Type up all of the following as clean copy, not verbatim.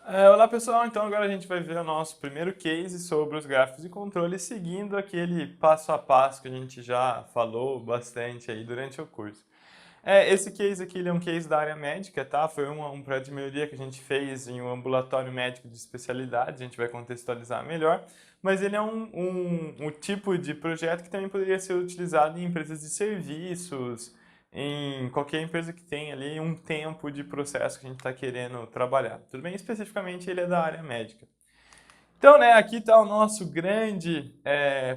Olá pessoal, então agora a gente vai ver o nosso primeiro case sobre os gráficos de controle, seguindo aquele passo a passo que a gente já falou bastante aí durante o curso. Esse case aqui ele é um case da área médica, tá? Foi um projeto de melhoria que a gente fez em um ambulatório médico de especialidade, a gente vai contextualizar melhor, mas ele é um tipo de projeto que também poderia ser utilizado em empresas de serviços, em qualquer empresa que tenha ali um tempo de processo que a gente está querendo trabalhar. Tudo bem? Especificamente ele é da área médica. Então, né, aqui está o nosso grande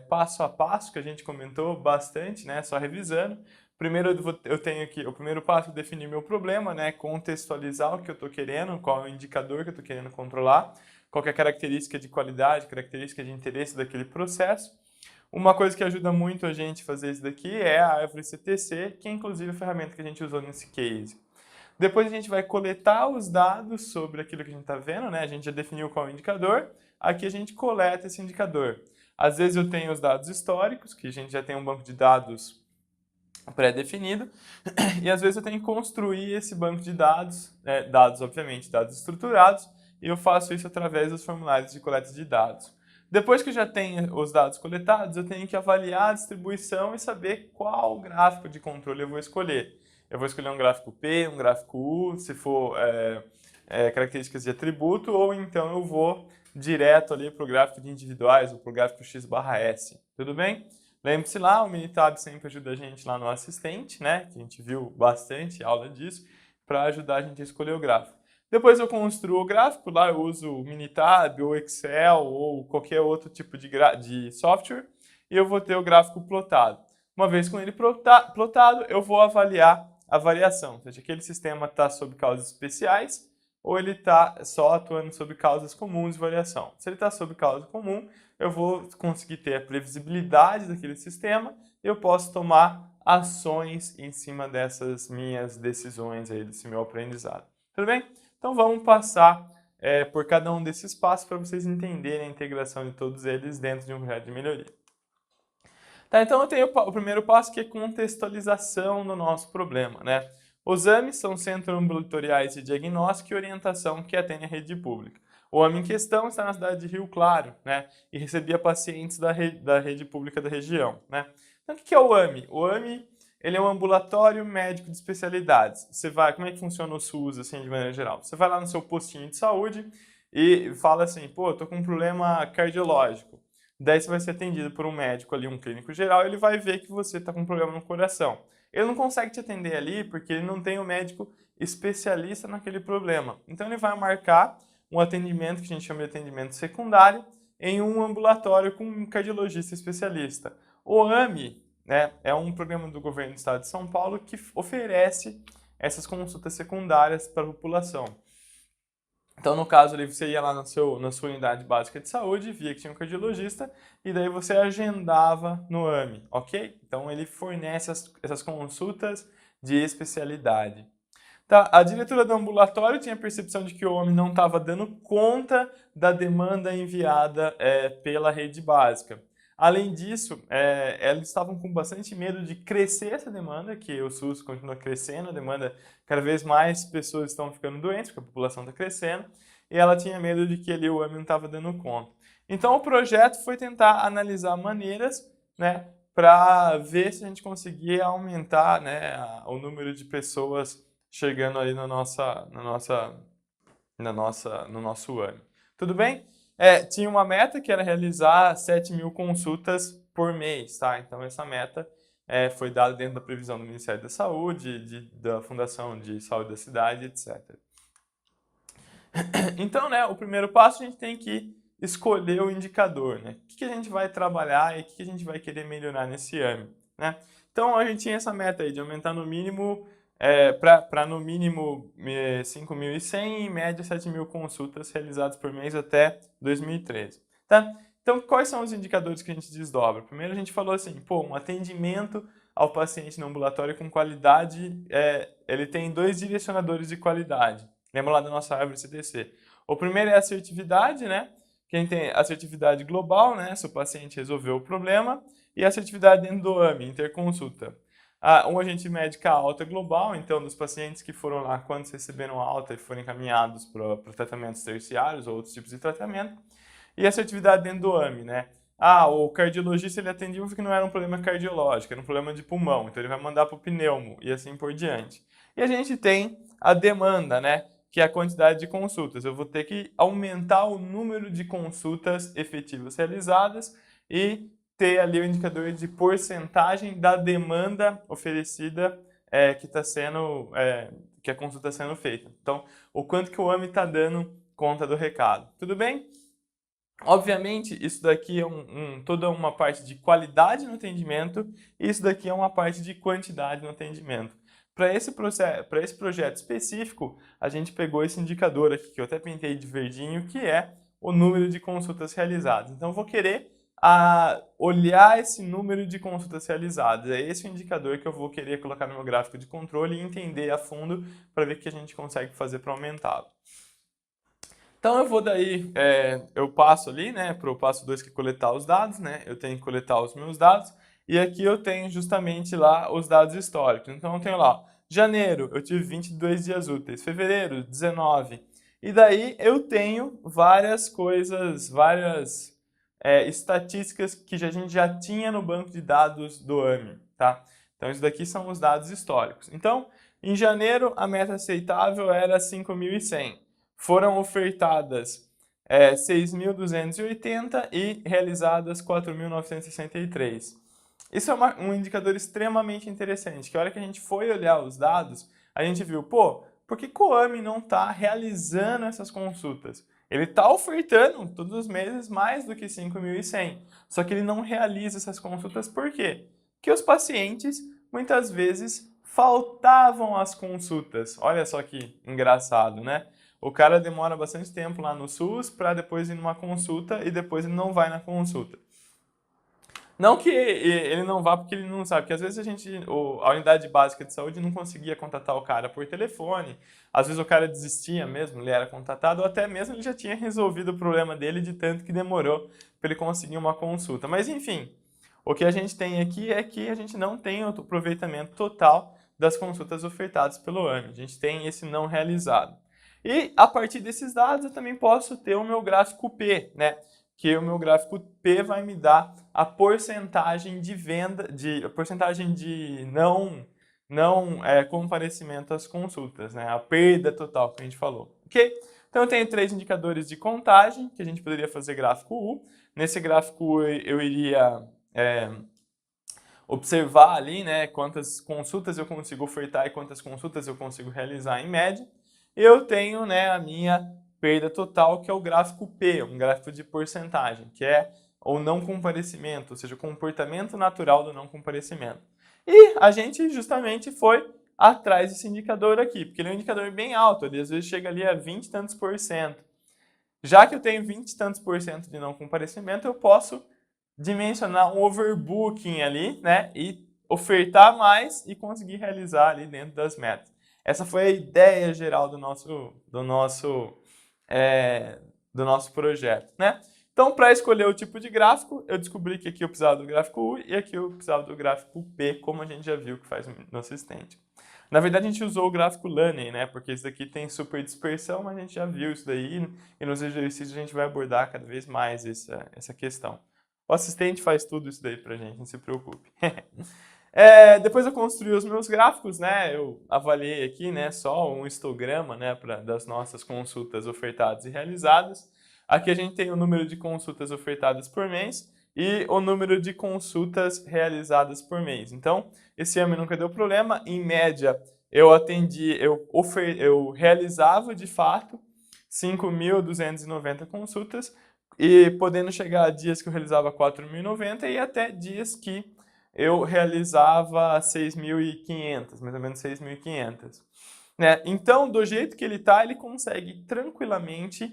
passo a passo que a gente comentou bastante, né, só revisando. Primeiro eu tenho aqui, o primeiro passo é definir meu problema, né, contextualizar o que eu estou querendo, qual é o indicador que eu estou querendo controlar, qual é a característica de qualidade, característica de interesse daquele processo. Uma coisa que ajuda muito a gente a fazer isso daqui é a árvore CTC, que é inclusive a ferramenta que a gente usou nesse case. Depois a gente vai coletar os dados sobre aquilo que a gente está vendo, né? A gente já definiu qual é o indicador, aqui a gente coleta esse indicador. Às vezes eu tenho os dados históricos, que a gente já tem um banco de dados pré-definido, e às vezes eu tenho que construir esse banco de dados, dados obviamente, dados estruturados, e eu faço isso através dos formulários de coleta de dados. Depois que eu já tenho os dados coletados, eu tenho que avaliar a distribuição e saber qual gráfico de controle eu vou escolher. Eu vou escolher um gráfico P, um gráfico U, se for características de atributo, ou então eu vou direto ali para o gráfico de individuais, ou para o gráfico X/S. Tudo bem? Lembre-se lá, o Minitab sempre ajuda a gente lá no assistente, né? Que a gente viu bastante aula disso, para ajudar a gente a escolher o gráfico. Depois eu construo o gráfico, lá eu uso o Minitab, ou Excel, ou qualquer outro tipo de software, e eu vou ter o gráfico plotado. Uma vez com ele plotado, eu vou avaliar a variação, ou seja, aquele sistema está sob causas especiais, ou ele está só atuando sobre causas comuns de variação. Se ele está sob causa comum, eu vou conseguir ter a previsibilidade daquele sistema e eu posso tomar ações em cima dessas minhas decisões aí, desse meu aprendizado. Tudo bem? Então vamos passar por cada um desses passos para vocês entenderem a integração de todos eles dentro de um projeto de melhoria. Tá, então eu tenho o primeiro passo que é contextualização do nosso problema, né? Os AMIs são Centros Ambulatoriais de Diagnóstico e Orientação que atendem a rede pública. O AMI em questão está na cidade de Rio Claro, né? E recebia pacientes da rede pública da região, né? Então o que é o AMI? O AMI ele é um ambulatório médico de especialidades. Você vai, como é que funciona o SUS assim de maneira geral? Você vai lá no seu postinho de saúde e fala assim, pô, eu tô com um problema cardiológico. Daí você vai ser atendido por um médico ali, um clínico geral, ele vai ver que você está com um problema no coração. Ele não consegue te atender ali porque ele não tem um médico especialista naquele problema. Então ele vai marcar um atendimento que a gente chama de atendimento secundário em um ambulatório com um cardiologista especialista. O AMI, né, é um programa do governo do estado de São Paulo que oferece essas consultas secundárias para a população. Então, no caso ali, você ia lá na sua unidade básica de saúde, via que tinha um cardiologista, e daí você agendava no AMI, ok? Então, ele fornece essas consultas de especialidade. Tá, a diretora do ambulatório tinha a percepção de que o AMI não estava dando conta da demanda enviada pela rede básica. Além disso, eles estavam com bastante medo de crescer essa demanda, que o SUS continua crescendo, a demanda, cada vez mais pessoas estão ficando doentes, porque a população está crescendo, e ela tinha medo de que ali o AMI não estava dando conta. Então o projeto foi tentar analisar maneiras, né, para ver se a gente conseguia aumentar, né, o número de pessoas chegando ali no nosso ano. Tudo bem? Tinha uma meta que era realizar 7.000 consultas por mês, tá? Então essa meta foi dada dentro da previsão do Ministério da Saúde, da Fundação de Saúde da cidade, etc. Então, né, o primeiro passo a gente tem que escolher o indicador, né? O que a gente vai trabalhar e o que a gente vai querer melhorar nesse ano, né? Então a gente tinha essa meta aí de aumentar no mínimo para no mínimo 5.100 e em média 7.000 consultas realizadas por mês até 2013. Tá? Então, quais são os indicadores que a gente desdobra? Primeiro, a gente falou assim, pô, um atendimento ao paciente no ambulatório com qualidade, ele tem 2 direcionadores de qualidade. Lembra lá da nossa árvore CTC. O primeiro é a assertividade, né? Que a gente tem assertividade global, né? Se o paciente resolveu o problema, e a assertividade dentro do AMI, interconsulta. Um agente médica alta global, então dos pacientes que foram lá quando receberam alta e foram encaminhados para tratamentos terciários ou outros tipos de tratamento. E assertividade dentro do AMI, né? O cardiologista ele atendia porque não era um problema cardiológico, era um problema de pulmão, então ele vai mandar para o pneumo e assim por diante. E a gente tem a demanda, né? Que é a quantidade de consultas. Eu vou ter que aumentar o número de consultas efetivas realizadas e ter ali o indicador de porcentagem da demanda oferecida que está sendo, que a consulta está sendo feita. Então, o quanto que o AMI está dando conta do recado. Tudo bem? Obviamente, isso daqui é toda uma parte de qualidade no atendimento e isso daqui é uma parte de quantidade no atendimento. Para esse projeto específico, a gente pegou esse indicador aqui, que eu até pintei de verdinho, que é o número de consultas realizadas. Então, eu vou querer olhar esse número de consultas realizadas. É esse o indicador que eu vou querer colocar no meu gráfico de controle e entender a fundo para ver o que a gente consegue fazer para aumentá-lo. Então eu vou daí, eu passo ali, né, para o passo 2 que é coletar os dados, né, eu tenho que coletar os meus dados, e aqui eu tenho justamente lá os dados históricos. Então eu tenho lá, janeiro eu tive 22 dias úteis, fevereiro 19, e daí eu tenho várias coisas, várias estatísticas que a gente já tinha no banco de dados do AMI, tá? Então isso daqui são os dados históricos. Então, em janeiro a meta aceitável era 5.100. Foram ofertadas 6.280 e realizadas 4.963. Isso é um indicador extremamente interessante, que a hora que a gente foi olhar os dados, a gente viu, pô, por que o AMI não está realizando essas consultas? Ele está ofertando todos os meses mais do que 5.100, só que ele não realiza essas consultas por quê? Porque os pacientes, muitas vezes, faltavam às consultas. Olha só que engraçado, né? O cara demora bastante tempo lá no SUS para depois ir numa consulta e depois ele não vai na consulta. Não que ele não vá porque ele não sabe, porque às vezes a unidade básica de saúde não conseguia contatar o cara por telefone, às vezes o cara desistia mesmo, ele era contatado, ou até mesmo ele já tinha resolvido o problema dele de tanto que demorou para ele conseguir uma consulta. Mas enfim, o que a gente tem aqui é que a gente não tem o aproveitamento total das consultas ofertadas pelo AMI, a gente tem esse não realizado. E a partir desses dados eu também posso ter o meu gráfico P, né? Que o meu gráfico P vai me dar a porcentagem de venda, a porcentagem de não comparecimento às consultas, né? A perda total que a gente falou, ok? Então eu tenho 3 indicadores de contagem, que a gente poderia fazer gráfico U. Nesse gráfico U eu iria observar ali, né, quantas consultas eu consigo ofertar e quantas consultas eu consigo realizar em média. Eu tenho, né, a minha perda total, que é o gráfico P, um gráfico de porcentagem, que é o não comparecimento, ou seja, o comportamento natural do não comparecimento. E a gente justamente foi atrás desse indicador aqui, porque ele é um indicador bem alto, ele às vezes chega ali a 20 e tantos por cento. Já que eu tenho 20 e tantos por cento de não comparecimento, eu posso dimensionar um overbooking ali, né, e ofertar mais e conseguir realizar ali dentro das metas. Essa foi a ideia geral do nosso projeto, né? Então, para escolher o tipo de gráfico, eu descobri que aqui eu precisava do gráfico U e aqui eu precisava do gráfico P, como a gente já viu que faz no assistente. Na verdade, a gente usou o gráfico Lunney, né? Porque esse daqui tem super dispersão, mas a gente já viu isso daí e nos exercícios a gente vai abordar cada vez mais essa questão. O assistente faz tudo isso daí pra gente, não se preocupe. Depois eu construí os meus gráficos, né? Eu avaliei aqui, né, só um histograma, né, das nossas consultas ofertadas e realizadas. Aqui a gente tem o número de consultas ofertadas por mês e o número de consultas realizadas por mês. Então, esse ano nunca deu problema. Em média, eu realizava de fato 5.290 consultas e podendo chegar a dias que eu realizava 4.090 e até dias que eu realizava 6.500, mais ou menos 6.500. Né? Então, do jeito que ele está, ele consegue tranquilamente,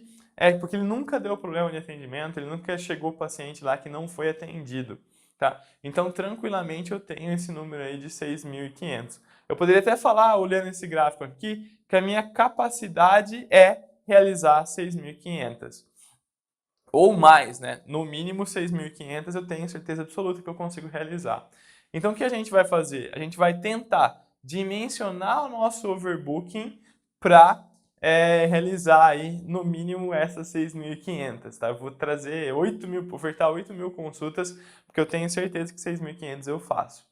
porque ele nunca deu problema de atendimento, ele nunca chegou o paciente lá que não foi atendido. Tá? Então, tranquilamente, eu tenho esse número aí de 6.500. Eu poderia até falar, olhando esse gráfico aqui, que a minha capacidade é realizar 6.500. Ou mais, né? No mínimo 6.500 eu tenho certeza absoluta que eu consigo realizar. Então, o que a gente vai fazer? A gente vai tentar dimensionar o nosso overbooking para realizar aí, no mínimo, essas 6.500, tá? Eu vou trazer 8.000, ofertar 8.000 consultas, porque eu tenho certeza que 6.500 eu faço.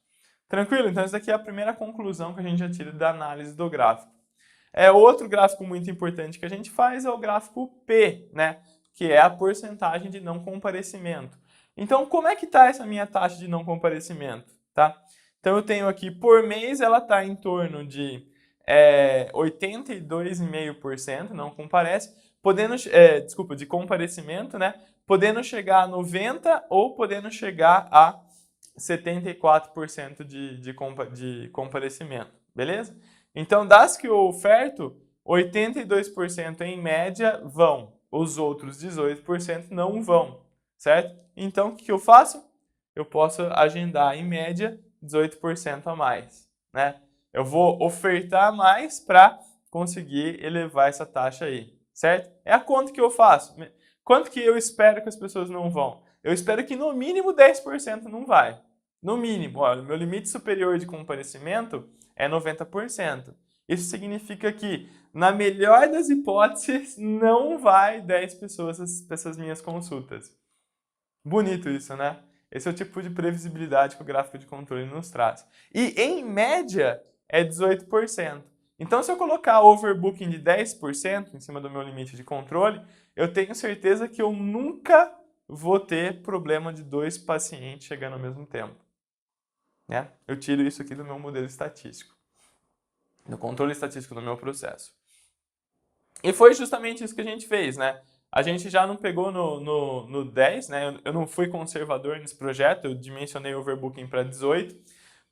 Tranquilo? Então, essa daqui é a primeira conclusão que a gente já tira da análise do gráfico. Outro gráfico muito importante que a gente faz é o gráfico P, né? Que é a porcentagem de não comparecimento. Então, como é que está essa minha taxa de não comparecimento? Tá? Então, eu tenho aqui, por mês, ela está em torno de 82,5%, não comparece, podendo, de comparecimento, né? Podendo chegar a 90% ou podendo chegar a 74% de comparecimento, beleza? Então, das que eu oferto, 82% em média vão, os outros 18% não vão, certo? Então, o que eu faço? Eu posso agendar, em média, 18% a mais, né? Eu vou ofertar mais para conseguir elevar essa taxa aí, certo? É a conta que eu faço. Quanto que eu espero que as pessoas não vão? Eu espero que no mínimo 10% não vai. No mínimo, olha, o meu limite superior de comparecimento é 90%. Isso significa que, na melhor das hipóteses, não vai 10 pessoas essas minhas consultas. Bonito isso, né? Esse é o tipo de previsibilidade que o gráfico de controle nos traz. E, em média, é 18%. Então, se eu colocar overbooking de 10% em cima do meu limite de controle, eu tenho certeza que eu nunca vou ter problema de 2 pacientes chegando ao mesmo tempo, né? Eu tiro isso aqui do meu modelo estatístico, do controle estatístico do meu processo. E foi justamente isso que a gente fez, né? A gente já não pegou no 10, né? Eu não fui conservador nesse projeto, eu dimensionei o overbooking para 18,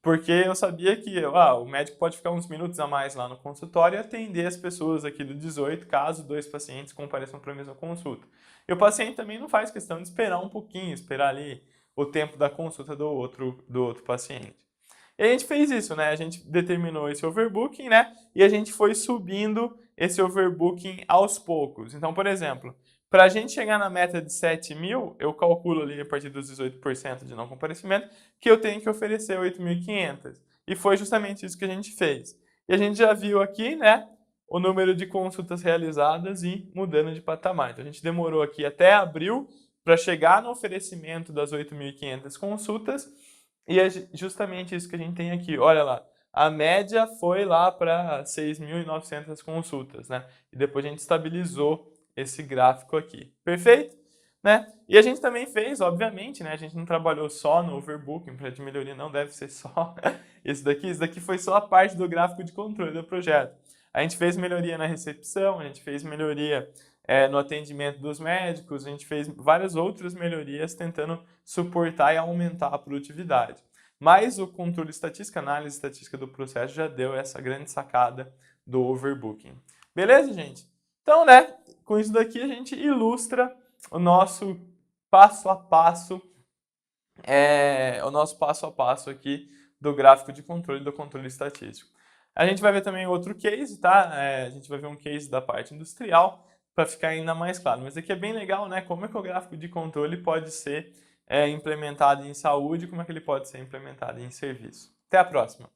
porque eu sabia que o médico pode ficar uns minutos a mais lá no consultório e atender as pessoas aqui do 18, caso 2 pacientes compareçam para a mesma consulta. E o paciente também não faz questão de esperar um pouquinho, esperar ali o tempo da consulta do outro paciente. E a gente fez isso, né? A gente determinou esse overbooking, né? E a gente foi subindo esse overbooking aos poucos. Então, por exemplo, para a gente chegar na meta de 7.000, eu calculo ali a partir dos 18% de não comparecimento, que eu tenho que oferecer 8.500. E foi justamente isso que a gente fez. E a gente já viu aqui, né, o número de consultas realizadas e mudando de patamar. Então, a gente demorou aqui até abril para chegar no oferecimento das 8.500 consultas, e é justamente isso que a gente tem aqui. Olha lá, a média foi lá para 6.900 consultas, né? E depois a gente estabilizou esse gráfico aqui. Perfeito? Né? E a gente também fez, obviamente, né? A gente não trabalhou só no overbooking, o projeto de melhoria não deve ser só isso daqui foi só a parte do gráfico de controle do projeto. A gente fez melhoria na recepção, a gente fez melhoria no atendimento dos médicos, a gente fez várias outras melhorias tentando suportar e aumentar a produtividade. Mas o controle estatístico, a análise estatística do processo já deu essa grande sacada do overbooking. Beleza, gente? Então, né, com isso daqui a gente ilustra o nosso passo a passo, aqui do gráfico de controle do controle estatístico. A gente vai ver também outro case, tá? A gente vai ver um case da parte industrial para ficar ainda mais claro. Mas aqui é bem legal, né? Como é que o gráfico de controle pode ser implementado em saúde, como é que ele pode ser implementado em serviço. Até a próxima!